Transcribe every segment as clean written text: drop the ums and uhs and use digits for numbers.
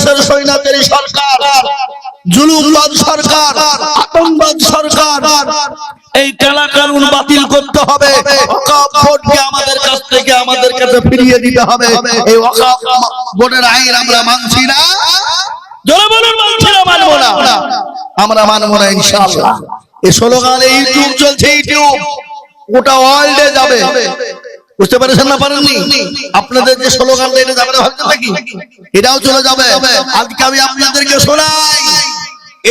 ভারতবর্ষের স্বৈরাচারী সরকার, জুলুমবাদ সরকার, আতঙ্কবাদ সরকার, এই কালা কানুন বাতিল করতে হবে। ওয়াকফ বোর্ডকে আমাদের কাছ থেকে আমাদের কাছে ফিরিয়ে দিতে হবে। এই ওয়াকফ বোর্ডের আইন আমরা মানছি না, জোরে বলুন মানছি না, মানবো না, আমরা মানবো না ইনশাআল্লাহ। এই স্লোগানে ইউটিউব চলছে, ইউটিউব গোটা ওয়ার্ল্ডে যাবে। বুঝতে পেরেছেন না পারেননি? আপনাদের যে স্লোগানটা এটা যাবে না ভাবতে থাকি, এটাও চলে যাবে। আজকে আমি আপনাদেরকে শোনাই,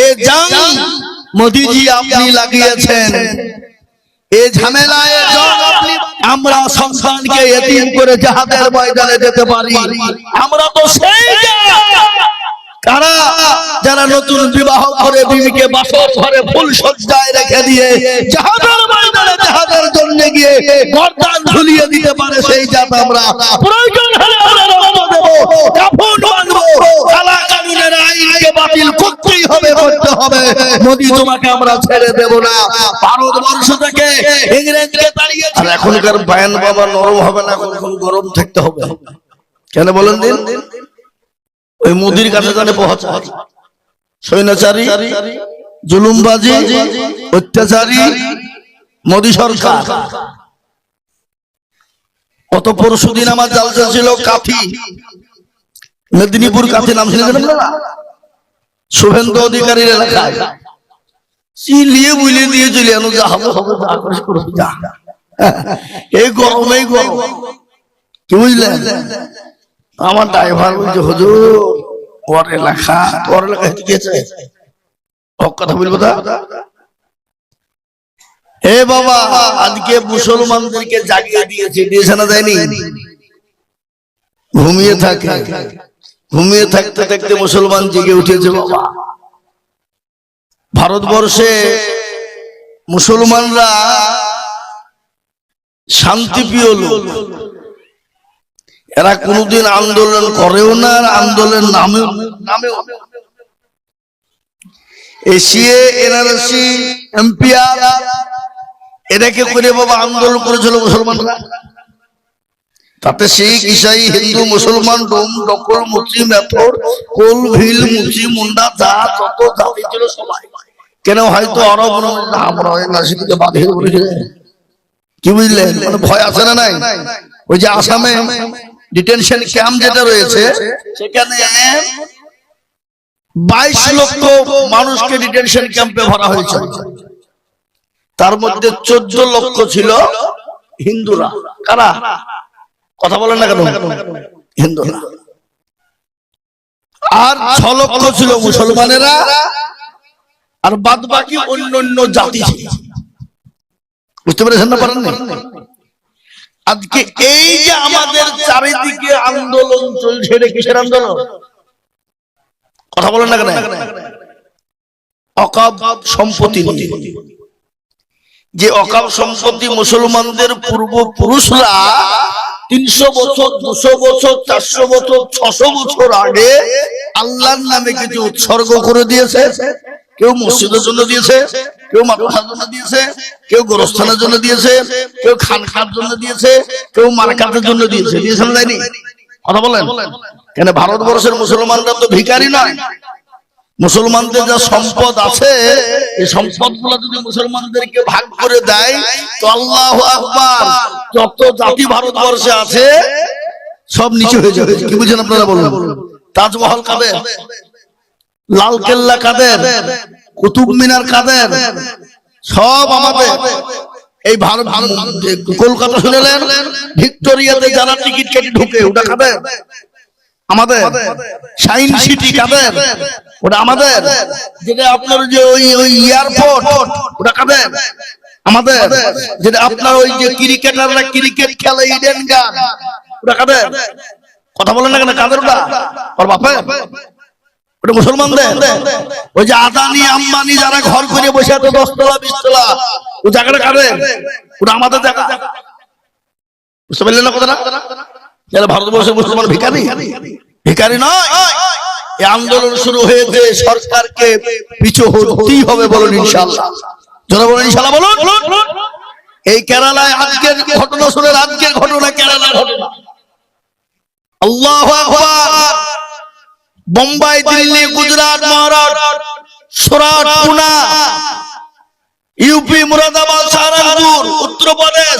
এ জাং মোদিজি আপনি লাগিয়েছেন, এই ঝামেলায় আমরা সন্তানকে এতিম করে জাহাদের ময়দানে যেতে পারি। আমরা তো সেই কারা যারা নতুন বিবাহ করে বিবিকে বাসর ঘরে ফুল সজ্জায় রেখে দিয়ে জাহাদের ময়দানে জাহাদের জন্য গিয়ে গর্দান ঝুলিয়ে দিতে পারে, সেই জাত আমরা। প্রয়োজন হলে আমরা রক্ত দেব, কাফন বাঁধবো, কালা কানুনের আইনকে বাতিল করতেই হবে, করতে হবে। মোদি তোমাকে আমরা ছেড়ে দেব না। ভারতবর্ষ থেকে ইংরেজকে তাড়িয়ে, আর এখনকার বায়ান বাবা নরম হবে না, এখন গরম থাকতে হবে। কেন বলেন দিন? ওই মোদির কাছে জানে পৌঁছা, স্বৈরাচারী, জুলুমবাজি, অত্যাচারী মোদি সরকার। কত পরশুদিন আমার জালসা ছিল কাথি, মেদিনীপুর কাথি, নাম শুনেছেন না? শুভেন্দু অধিকারীর এলাকায় চিলিয়ে বুলিয়ে দিয়ে চলে আনো, যা হবে হবে, যা করে করো, যা। এই গরম, এই গরম, কি বুঝলেন? আমার ড্রাইভার বলছে, হুজুর ওর এলাকা, তোর এলাকায় গেছে, কথা বলবো তা? হে বাবা, আজকে মুসলমানদেরকে জাগিয়ে দিয়েছে, দিয়েছে না দেয়নি? ঘুমিয়ে থাকে, ঘুমিয়ে থাকতে থাকতে মুসলমান জেগে উঠেছে বাবা। ভারতবর্ষে মুসলমানরা শান্তিপ্রিয় লোক, এরা কোনদিন আন্দোলন করেও না, আন্দোলন নামেও এসিএ, এনআরসি, এমপিআর এটাকে করে বাবা আন্দোলন করেছিল মুসলমানরা। তাতে শিখ, ইসাই, হিন্দু, মুসলমান, ডোম, ডকল, মুসলিম, মেথর, কোল, ভিল, মুচি, মুন্ডা, যা যত জাতি ছিল সবাই। কেন হয়তো আরব আমরা নাসিকে বাঁধিয়ে বলেছে, কি বুঝলেন? মানে ভয় আছে না নাই? ওই যে আসামে ডিটেনশন ক্যাম্প যেটা রয়েছে, সেখানে 22 লক্ষ মানুষকে ডিটেনশন ক্যাম্পে ভরা হয়েছে। তার মধ্যে 14 লক্ষ ছিল হিন্দুরা। কারা? কথা বলেন না কেন? হিন্দুরা। আর 6 লক্ষ ছিল মুসলমানেরা, আর বাদ বাকি অন্যান্য জাতি ছিল। বুঝতে পেরেছেন না পারেন না? আজকে এই যে আমাদের চারিদিকে আন্দোলন চলছে, এটা কিসের আন্দোলন? কথা বলেন না কেন? ওয়াকফ সম্পত্তি, যে ওয়াকফ সম্পত্তি মুসলমানদের পূর্বপুরুষরা 300 বছর, 200 বছর, 400 বছর, 600 বছর আগে আল্লাহর নামে কিছু উৎসর্গ করে দিয়েছে। কেউ মসজিদের জন্য দিয়েছে, কেউ মাদ্রাসার জন্য দিয়েছে, কেউ গোরস্থানের জন্য দিয়েছে, কেউ খানকার জন্য দিয়েছে, কেউ মার্কাতের জন্য দিয়েছে। দিয়েছেন যায়নি? কথা বলেন কেন? ভারতবর্ষের মুসলমানরা তো ভিখারি নয়। মুসলমানদের যা সম্পদ আছে, এই সম্পদ গুলো যদি মুসলমানদেরকে ভাগ করে দেয় তো আল্লাহু আকবার, যত জাতি ভারতবর্ষে আছে সব নিচে হয়ে যাবে। কি বুঝেন আপনারা? বলুন, তাজমহল কাদের? লাল কেল্লা কাদের? কুতুব মিনার কাদের? সব আমাদের। এই ভারত, কলকাতা শুনেলেন, ভিক্টোরিয়াতে যারা টিকিট কেটে ঢুকে, ওটা কাদের? আমাদের। সায়েন্স সিটি কাদের? ওটা আমাদের। যেটা আপনার যে ওই এয়ারপোর্ট, ওটা কাদের? আমাদের। যেটা আপনার ওই যে ক্রিকেটাররা ক্রিকেট খেলে, ইডেন গার্ডেন, ওটা কাদের? কথা বলেন না কেন? কাদের ওটা? ওর বাপের? ওটা মুসলমানদের। ওই যে আদানি আম্বানি যারা ঘর করে বসে আছে 10 তলা 20 তলা, ও জায়গাটা কাদের? ওটা আমাদের জায়গা। বুঝতে পারলেন না কথাটা? যারা ভারতবর্ষের মুসলমান ভিখারি? ভিখারি নয়। এই আন্দোলন শুরু হয়েছে, সরকারকে পিছু হতেই হবে। বলুন ইনশাআল্লাহ। যারা বলেন ইনশাআল্লাহ বলুন। এই কেরালায় আজকের ঘটনা শুনে, আজকের ঘটনা কেরালার ঘটনা। আল্লাহু আকবার। বোম্বাই, দিল্লি, গুজরাট, মহারাষ্ট্র, সুরাট, পুনা, ইউপি, মুরাদাবাদ, সাহারানপুর, উত্তরপ্রদেশ,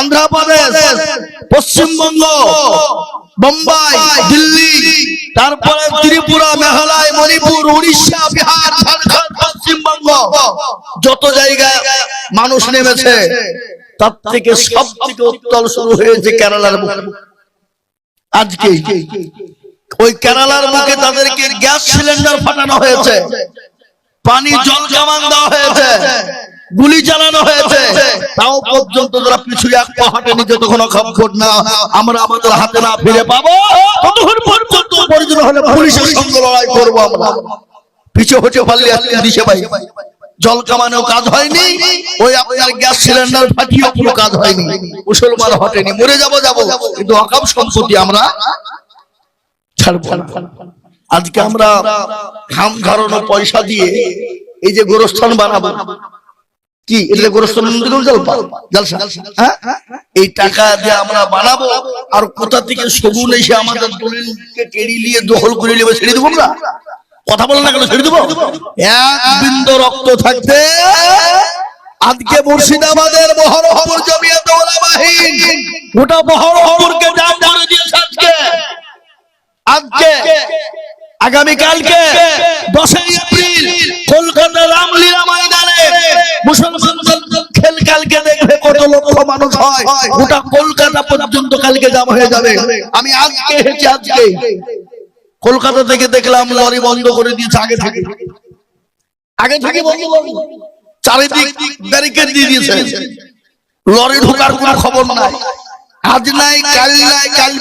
অন্ধ্রপ্রদেশ, পশ্চিমবঙ্গ, বোম্বাই, দিল্লি, তারপরে ত্রিপুরা, মেঘালয়, মণিপুর, উড়িষ্যা, বিহার, ঝাড়খণ্ড, পশ্চিমবঙ্গ, যত জায়গায় মানুষ নেমেছে তার থেকে সব থেকে উত্তল শুরু হয়েছে কেরালার বুকে। আজকে ওই কেরালার বুকে তাদেরকে গ্যাস সিলিন্ডার ফাটানো হয়েছে, পানি জল কামান দেওয়া হয়েছে, গুলি চালানো হয়েছে, তাও পর্যন্ত তারা পিছু এক পা হাঁটেনি যতক্ষণ খবর না আমরা আমাদের হাতে না ফিরে পাবো ততক্ষণ পর্যন্ত প্রয়োজন হলে পুলিশের সঙ্গে লড়াই করবো। আমরা পিছু হতে পারলে দিশে পাই। জল কামানেও কাজ হয়নি, ওই আপনার গ্যাস সিলিন্ডার ফাটিয়েও কোনো কাজ হয়নি। মুসলমান হটেনি, মরে যাবো কিন্তু অকাম সম্পত্তি আমরা ছাড়বো না। আজকে আমরা ঘাম ঝরানো পয়সা দিয়ে এই যে গোরস্থান বানাবো, কি এটা গোরস্থান জলসা, এই টাকা দিয়ে আমরা বানাবো, আর কোথা থেকে সবুন এসে আমাদের দলিলকে কেড়ে নিয়ে দখল করে নেবে, ছেড়ে দেবো আমরা? কথা বলেন না কেন, ছেড়ে দেবো? এক বিন্দু রক্ত থাকতে আজকে মুর্শিদাবাদের বহরমপুর জমিয়ত উলামাহীন গোটা বহরমপুরকে জাম করে দিয়েছে। আজকে আগামীকালকে 10 এপ্রিল কলকাতা রামলীলা ময়দানে মুসলমানদের খেল কালকে দেখবে কত লক্ষ মানুষ হয়, গোটা কলকাতা পর্যন্ত কালকে জাম হয়ে যাবে। আমি আজকে হেঁটে আজকে কলকাতা থেকে দেখলাম লরি বন্ধ করে দিয়েছে, আগে থেকে বন্ধ, চারিদিক ব্যারিকেড দিয়ে দিয়েছে, লরি ঢোকার কোনো খবর নাই, আজ নাই কাল নাই, কাল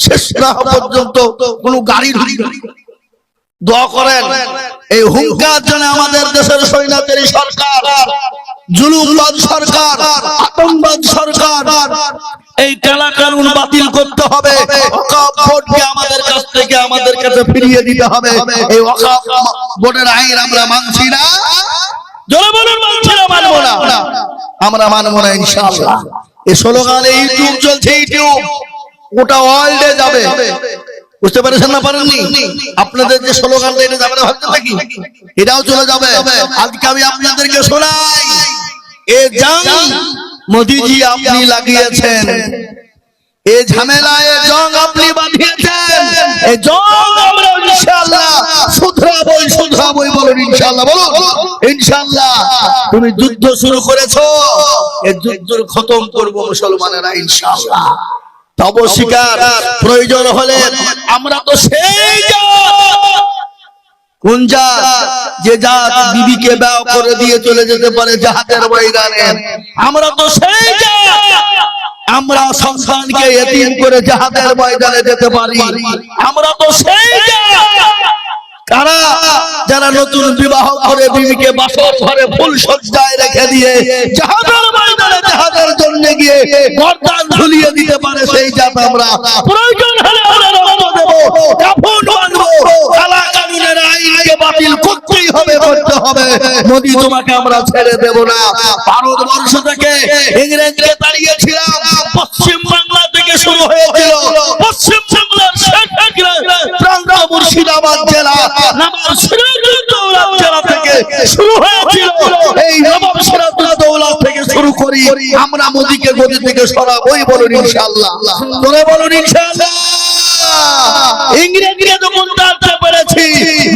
শেষ না পর্যন্ত কোনো গাড়ি ঢুকবে। দোয়া করেন এই হুঙ্কার জন্য আমাদের দেশের স্বৈরাচারী সরকার, জুলুমবাজ সরকার, আতঙ্কবাদ সরকার, এই কালা কানুন বাতিল করতে হবে। ওয়াকফ বোর্ডকে আমাদের কাছ থেকে আমাদের কাছে ফিরিয়ে দিতে হবে। এই ওয়াকফ বোর্ডের আইন আমরা মানছি না, জোরে বলুন মানছি না, মানবো না, আমরা মানবো না ইনশাআল্লাহ। এই স্লোগানে ইউটিউব চলছে, ইউটিউব গোটা ওয়ার্ল্ডে যাবে, বুঝতে পেরেছেন না পারেননি? আপনাদের যে স্লোগানটা এটা যাবে না ভাবছেন নাকি? এটাও চলে যাবে। আজকে আমি আপনাদেরকে শোনাই, এ জং মোদিজি আপনি লাগিয়েছেন, এ ঝামেলা এ জং আপনি বাঁধিয়েছেন, এই জং আমরা ইনশাআল্লাহ শুধরাবই বলুন ইনশাআল্লাহ, বলুন ইনশাআল্লাহ। তুমি যুদ্ধ শুরু করেছো, এই যুদ্ধ খতম করব মুসলমানেরা ইনশাআল্লাহ। তব শিকার প্রয়োজন হলে আমরা তো সেই কোন জাত, যে জাত বিবিকে বিয়ে করে দিয়ে চলে যেতে পারে জাহাদের ময়দানে, আমরা তো সেই জাত, আমরা সন্তানকে এতিম করে জাহাদের ময়দানে যেতে পারি, আমরা তো সেই জাত। কারা? যারা নতুন বিবাহ করে বিবিকে বাসর ঘরে ফুল সজ্জায় রেখে দিয়ে জাহাদের ময়দানে জাহাদের জন্য গিয়ে গর্দান ঝুলিয়ে দিতে পারে, সেই জাত আমরা। প্রয়োজন হলে আমরা রক্ত দেব, কাফন বাঁধবো, কালা কানুনের আইনকে বাতিল করতেই হবে, করতে হবে। মোদি তোমাকে আমরা ছেড়ে দেব না। ভারতবর্ষ থেকে ইংরেজকে তাড়িয়েছিলাম, পশ্চিম বাংলা থেকে শুরু হয়েছিল, পশ্চিম বাংলার প্রাঙ্গা মুর্শিদাবাদ জেলা নবাব সিরাজউদ্দৌলা জেলা থেকে শুরু হয়েছিল। এই নবাব সিরাজউদ্দৌলা থেকে শুরু করি আমরা মোদিকে গদি থেকে সরাবই, বলুন ইনশাআল্লাহ, তোরে বলুন ইনশাআল্লাহ। ইংরেজকে যখন তাড়াতে পেরেছি,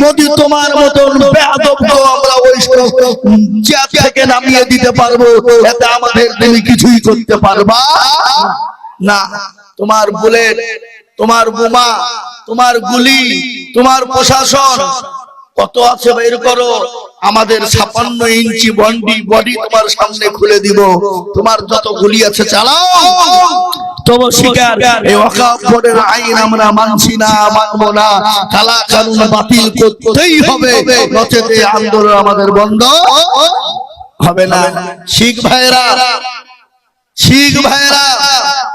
মোদি তোমার মতন বেয়াদবকে আমরা ওই জাত থেকে নামিয়ে দিতে পারবো, এতে আমাদের তুমি কিছুই করতে পারবা না। তোমার বুলেট, তোমার বোমা, তোমার গুলি, তোমার প্রশাসন কত আছে বের করো, আমাদের 56 ইঞ্চি বডি তোমার সামনে খুলে দিব, তোমার যত গুলি আছে চালাও। তবে শিকার এই ওয়াকফ বোর্ডের আইন আমরা মানছি না, মানবো না, কালা কানুন বাতিল করতেই হবে, নচেত আন্দোলন আমাদের বন্ধ হবে না। শিখ ভাইরা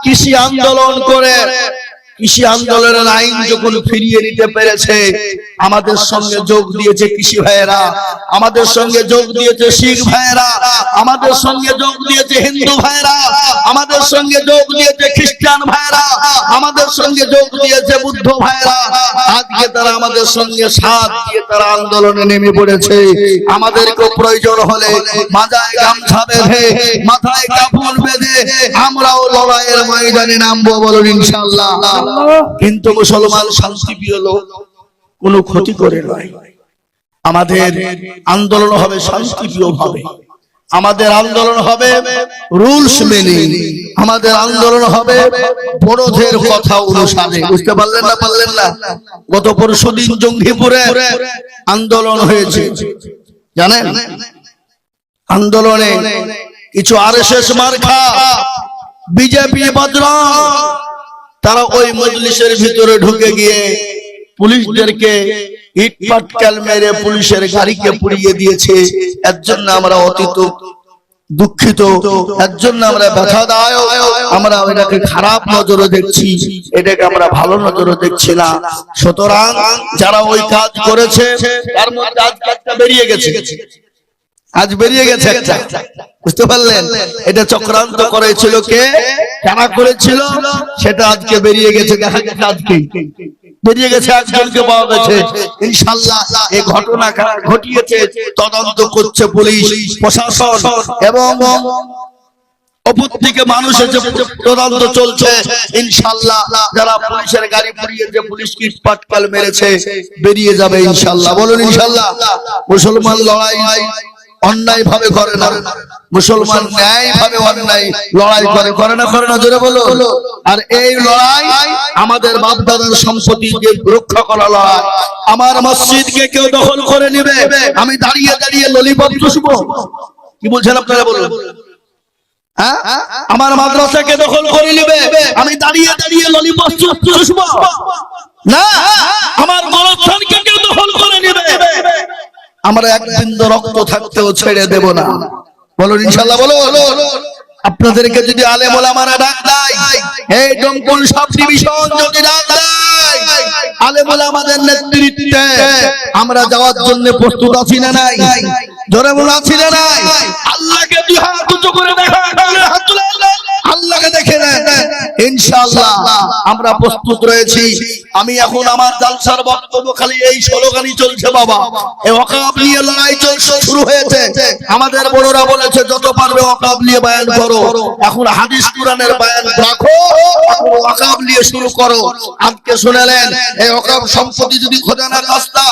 কৃষি আন্দোলন করে কৃষি আন্দোলনের আইন যখন ফিরিয়ে নিতে পেরেছে, আমাদের সঙ্গে যোগ দিয়েছে কৃষি ভাইয়েরা, আমাদের সঙ্গে যোগ দিয়েছে শিখ ভাইয়েরা, আমাদের সঙ্গে যোগ দিয়েছে হিন্দু ভাইয়েরা, আমাদের সঙ্গে যোগ দিয়েছে খ্রিস্টান ভাইয়েরা, আমাদের সঙ্গে যোগ দিয়েছে বুদ্ধ ভাইয়েরা। আজকে তারা আমাদের সঙ্গে সাথ দিয়ে তারা আন্দোলনে নেমে পড়েছে। আমাদেরকে প্রয়োজন হলে মাথায় গামছা বেঁধে, মাথায় কাপড় বেঁধে আমরাও লড়াইয়ের ময়দানে নামবো, বলুন ইনশাআল্লাহ। কিন্তু মুসলমান শান্তিপ্রিয় লোক, কোনো ক্ষতি করে নয়। আমাদের আন্দোলন হবে শান্তিপ্রিয় ভাবে, আমাদের আন্দোলন হবে রুলস মেনে, আমাদের আন্দোলন হবে বড়দের কথা অনুসারে। বুঝতে পারলেন না? পারলেন না? গত পরশুদিন জঙ্গিপুরে আন্দোলন হয়েছে, জানেন? আন্দোলনে কিছু আরএসএস মার্কা বিজেপি বদরং তারা ওই মজলিসের ভিতরে ঢুকে গিয়ে পুলিশদেরকে ইট পাটকেল মেরে পুলিশের গাড়িকে পুড়িয়ে দিয়েছে। এর জন্য আমরা অতীত দুঃখিত, এর জন্য আমরা ব্যথাদায়ক, আমরা এটাকে খারাপ নজরে দেখছি, এটাকে আমরা ভালো নজরে দেখছি না। সুতরাং যারা ওই কাজ করেছে তার মধ্যে আজকে একটা বেরিয়ে গেছে, আজ বেরিয়ে গেছে একটা, বুঝতে পারলেন? এটা চক্রান্ত করেছিল কে, কারা করেছিল, সেটা আজকে বেরিয়ে গেছে। দেখা গেছে আজকে বেরিয়ে গেছে, একজনকে পাওয়া গেছে। ইনশাআল্লাহ এই ঘটনা ঘটিয়েছে তদন্ত করছে পুলিশ প্রশাসন, এবং অপর দিকে মানুষ এসে তদন্ত চলছে। ইনশাআল্লাহ যারা পুলিশের গাড়ি পুড়িয়েছে, পুলিশকে ইট পাটকেল মেরেছে, বেরিয়ে যাবে ইনশাআল্লাহ, বলুন ইনশাআল্লাহ। মুসলমান লড়াই অন্যায় ভাবে করে না, মুসলমান ন্যায় ভাবে অন্যায় লড়াই করে, করে না? করে না? জোরে বলো। আর এই লড়াই আমাদের বাপ দাদার সম্পত্তিকে রক্ষা করা লড়াই। আমার মসজিদকে কেউ দখল করে নেবে, আমি দাঁড়িয়ে দাঁড়িয়ে ললিপপ চুষবো? কি বলছেন আপনারা বলুন? হ্যাঁ, আমার মাদ্রাসাকে দখল করে নেবে, আমি দাঁড়িয়ে দাঁড়িয়ে ললিপপ চুষবো? না, আমার গণস্থানকে কেউ দখল করে নেবে, আমরা এক বিন্দু রক্ত থাকতেও ছেড়ে দেব না, বলুন ইনশাআল্লাহ। বলো। আপনাদেরকে যদি আলেম ওলামারা ডাক দেয়, এই ডোমকুল সাব ডিভিশন যদি ডাক দেয়, আলেম ওলামাদের নেতৃত্বে আমরা যাওয়ার জন্য প্রস্তুত আছি না নাই? জোরে বলুন, আছি না নাই? আল্লাহকে দুই হাত উঁচু করে দেখা, হাত তুলে আল্লাহকে দেখে নেন, ইনশাআল্লাহ আমরা প্রস্তুত রয়েছি। আমি এখন আমার জালসার বক্তব্য খালি এই স্লোগানই চলছে, বাবা এই ওয়াকফ নিয়ে লড়াই চলছে, শুরু হয়েছে। আমাদের বড়রা বলেছে যত পারবে ওয়াকফ নিয়ে বয়ান করো, এখন হাদিস কুরআনের বয়ান রাখো, এখন ওয়াকফ নিয়ে শুরু করো। আজকে শুনলেন এই ওয়াকফ সম্পত্তি যদি খোদানার রাস্তা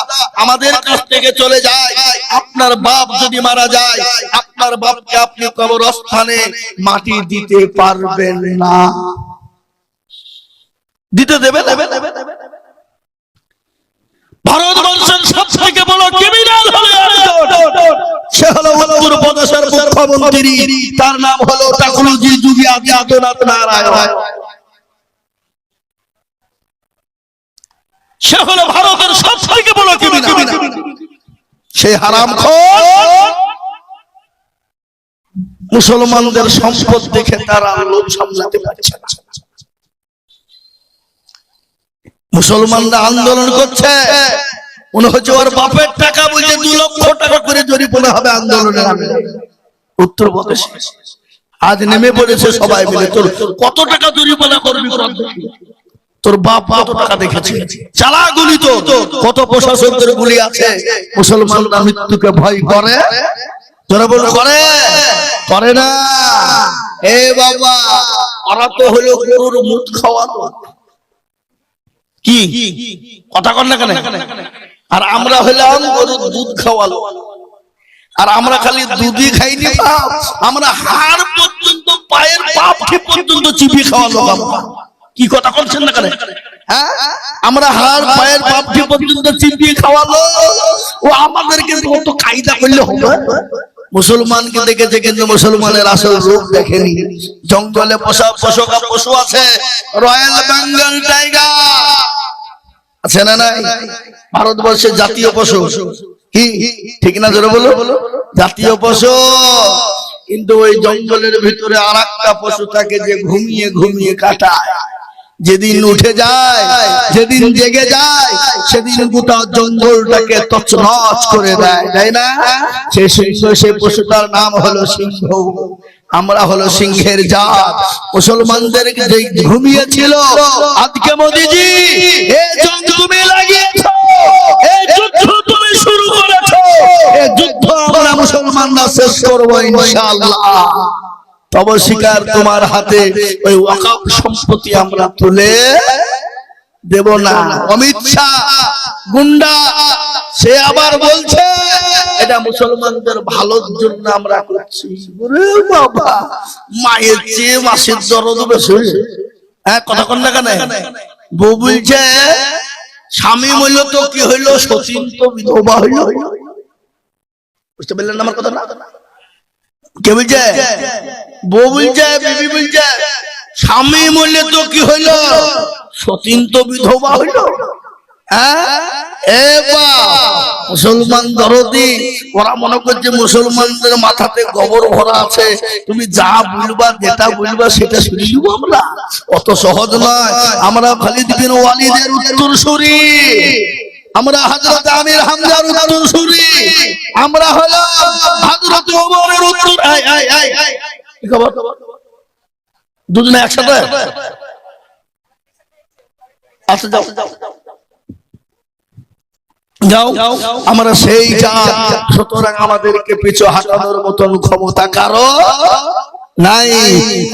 আমাদের কাছ থেকে চলে যায়, আপনার বাপ যদি মারা যায়, আপনার বাপকে আপনি কবরস্থানে মাটি দিতে পারবেন না, দিতে দেবে? ভারতবর্ষের সবথেকে বড় ক্রিমিনাল হলো সে হলো উত্তর প্রদেশের মুখ্যমন্ত্রী, তার নাম হলো ঠাকুরজি যোগী আদিত্যনাথ নারায়ণ। সে হলো ভারতের সবথেকে বড় ক্রিমিনাল। সেই হারামখোর মুসলমানদের সম্পদ দেখে তারা লোভ সামলাতে পারছে না। মুসলমানরা আন্দোলন করছে, মনে হচ্ছে ওর বাপের টাকা বুঝে 2 লক্ষ টাকা করে জরিমানা হবে আন্দোলনের নামে। উত্তরপ্রদেশে আজ নেমে পড়েছে সবাই মিলে, তোর কত টাকা জরিমানা করবি, তোর বাপ কত টাকা দেখেছে। চালা গুলি তো কত প্রশাসকদের গুলি আছে। মুসলমানরা মৃত্যুকে ভয় করে, তোরা বল করে না। এ বাবা, ওরা তো হলো গরুর মুখ খাওয়ানো, কি কথা কর না কেন? আর আমরা হলাম গরুর দুধ খাওয়ালো। আর আমরা খালি দুধই খাইনি, আমরা হাড় পর্যন্ত, পায়ের পাপকে পর্যন্ত চিবিয়ে খাওয়ালো। কি কথা করছেন না কেন? হ্যাঁ, আমরা হাড় পায়ের পাপকে পর্যন্ত চিবিয়ে খাওয়ালো। ও আমাদেরকে কত কায়দা করলে হবে? মুসলমানকে দেখেছে কিন্তু মুসলমানের আসল রূপ দেখেনি। জঙ্গলে পোষা পশু আছে, রয়্যাল বেঙ্গল টাইগার আছে না নাই? ভারতবর্ষের জাতীয় পশু, কি ঠিক না? জোরে বলো, জাতীয় পশু। কিন্তু ওই জঙ্গলের ভিতরে আরেকটা পশু থাকে যে ঘুমিয়ে ঘুমিয়ে কাটায়। যেদিন উঠে যায়, যেদিন জেগে যায়, সেদিন গোটা জঙ্গলটাকে তছনছ করে দেয়, তাই না? সেই পশুটার নাম হলো সিংহ। আমরা হলো সিংহের জাত। মুসলমানদের যে ঘুমিয়েছিল, আজকে মোদিজি এই জং তুমি লাগিয়েছো, এই যুদ্ধ তুমি শুরু করেছো, এই যুদ্ধ আমরা মুসলমানরা শেষ করবো ইনশাআল্লাহ। তবে শিকার তোমার হাতে ওই ওয়াকফ সম্পত্তি আমরা তুলে দেব না। অমিত শাহ গুন্ডা সে আবার বলছে এটা মুসলমানদের ভালোর জন্য আমরা করছি। ওরে বাবা, মায়ের চেয়ে মাসের দরদ বেশি। হ্যাঁ, কথা কন না কেন? বউ বলছে স্বামী মূল্য তো কি হইলো, সচিন তো বিধবা হইল। বুঝতে পারলেন আমার কথা না? কে বলছে? বউ বলছে, বিবি বলছে স্বামী মূল্য তো কি হইল, সচিন তো বিধবা হইল। মুসলমান দরদি ওরা মনে করছে মুসলমানদের মাথাতে গোবর ভরা আছে, তুমি যা বলবা যেটা বলবা সেটা শুনে নিব আমরা। অত সহজ নয়। আমরা খালিদ বিন ওয়ালিদের উত্তরসূরি, আমরা হযরত আমির হামজার উত্তরসূরি, আমরা হলো হযরত ওমরের উত্তর। কি খবর? দুজনে একসাথে? আচ্ছা যাও যাও, আমরা সেই জাত। সুতরাং আমাদেরকে পিছু হাঁটানোর মতন ক্ষমতা কারো নাই।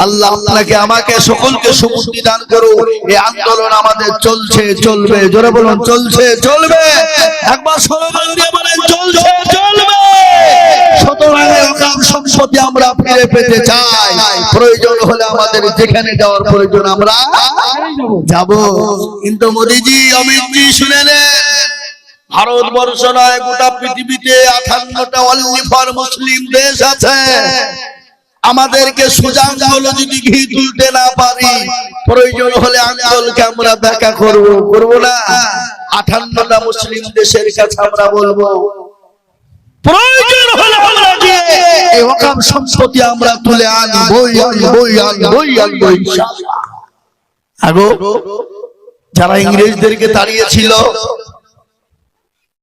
আল্লাহ আপনাকে আমাকে সকলকে সুবুদ্ধি দান করুন। এই আন্দোলন আমাদের চলছে, চলবে। জোরে বলুন চলছে, চলবে। একবার স্লোগান দিয়ে বলেন চলছে, চলবে। সুতরাং ওয়াকফ সম্পত্তি আমরা ফিরে পেতে চাই। প্রয়োজন হলে আমাদের যেখানে যাওয়ার প্রয়োজন আমরা যাব। কিন্তু মোদিজি, অমিতজি শুনে নেন, ভারতবর্ষ নয় গোটা পৃথিবীতে 58টা অনলি ফর মুসলিম দেশ আছে। আমাদেরকে সুজান হলো যদি ঘি তুলতে না পারি, প্রয়োজন হলে আঙ্গুলকে আমরা দেখা করব না। 58টা মুসলিম দেশের কাছে আমরা বলবো, প্রয়োজন হলে আমরা গিয়ে এই ওয়াকফ সম্পত্তি আমরা তুলে আনবই ইনশাআল্লাহ। আগো যারা ইংরেজদেরকে তাড়িয়েছিল,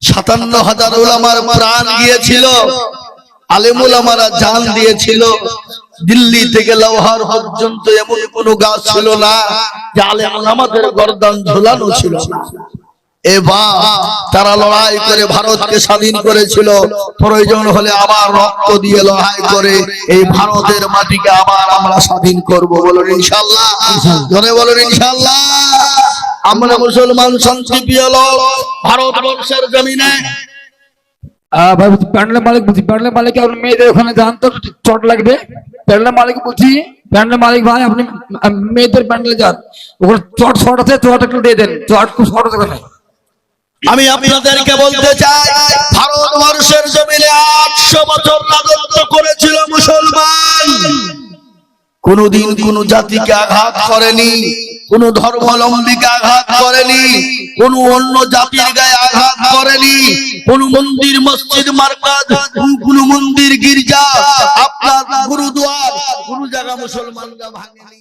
57,000 উলামার প্রাণ গিয়েছিল, আলেম উলামারা জান দিয়েছিল। দিল্লি থেকে লাহোর পর্যন্ত এমন কোন গাছ ছিল না যে আলেম উলামাদের গর্দান ঝুলানো ছিল না। এবার তারা লড়াই করে ভারতকে স্বাধীন করেছিল। প্রয়োজন হলে আবার রক্ত দিয়ে লড়াই করে এই ভারতের মাটিকে আবার আমরা স্বাধীন করব। বলুন ইনশাআল্লাহ, জোরে বলুন ইনশাআল্লাহ। আমরা মুসলমান শান্তিপ্রিয় লোক, ভারতবর্ষের জমিনে। প্যান্ডেল মালিক বলছি, প্যান্ডেল মালিক আপনি মেয়েদের ওখানে যান তো, চট লাগবে। প্যান্ডেল মালিক বলছি, প্যান্ডেল মালিক ভাই আপনি মেয়েদের প্যান্ডেলে যান, ওখানে চট শর্ট আছে, চট একটু দিয়ে দেন, চট খুব শর্ট আছে ওখানে। আমি আপনাদেরকে বলতে চাই, ভারতবর্ষের জমিনে 800 বছর রাজত্ব করেছিল মুসলমান। কোনদিন কোন জাতিকে আঘাত করেনি, কোন ধর্মাবলম্বীকে আঘাত করেনি, কোন অন্য জাতির গায়ে আঘাত করেনি। কোন মন্দির, মসজিদ, মার্কাজ, কোন মন্দির, গির্জা, আপনার গুরুদুয়ার, কোন জায়গা মুসলমানরা ভাঙেনি।